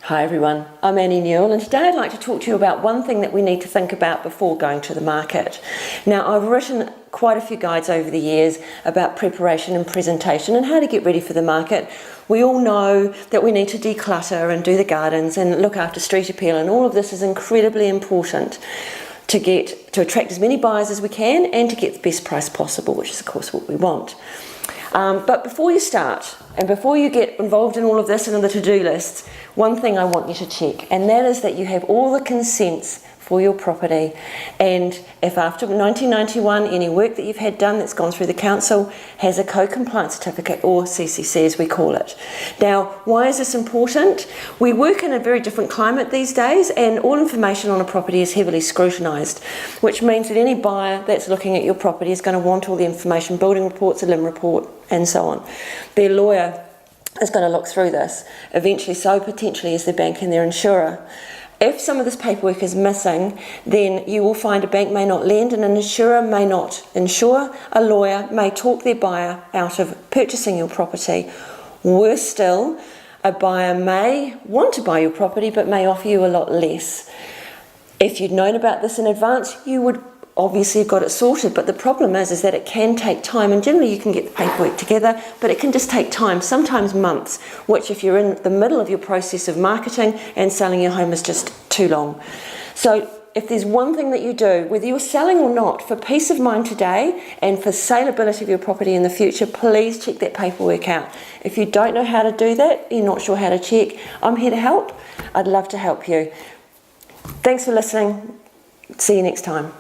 Hi everyone, I'm Annie Newell, and today I'd like to talk to you about one thing that we need to think about before going to the market. Now, I've written quite a few guides over the years about preparation and presentation and how to get ready for the market. We all know that we need to declutter and do the gardens and look after street appeal, and all of this is incredibly important to attract as many buyers as we can and to get the best price possible, which is of course what we want. But before you start, and before you get involved in all of this and in the to-do lists, one thing I want you to check, and that is that you have all the consents for your property. And if after 1991 any work that you've had done that's gone through the council has a co-compliance certificate, or CCC as we call it. Now, why is this important? We work in a very different climate these days, and all information on a property is heavily scrutinised, which means that any buyer that's looking at your property is going to want all the information, building reports, a LIM report, and so on. Their lawyer is going to look through this. Eventually, so potentially is their bank and their insurer. If some of this paperwork is missing, then you will find a bank may not lend and an insurer may not insure. A lawyer may talk their buyer out of purchasing your property. Worse still, a buyer may want to buy your property but may offer you a lot less. If you'd known about this in advance, you would obviously have got it sorted, but the problem is that it can take time, and generally you can get the paperwork together, but it can just take time, sometimes months, which if you're in the middle of your process of marketing and selling your home is just too long. So if there's one thing that you do, whether you're selling or not, for peace of mind today and for saleability of your property in the future, please check that paperwork out. If you don't know how to do that, you're not sure how to check, I'm here to help. I'd love to help you. Thanks for listening. See you next time.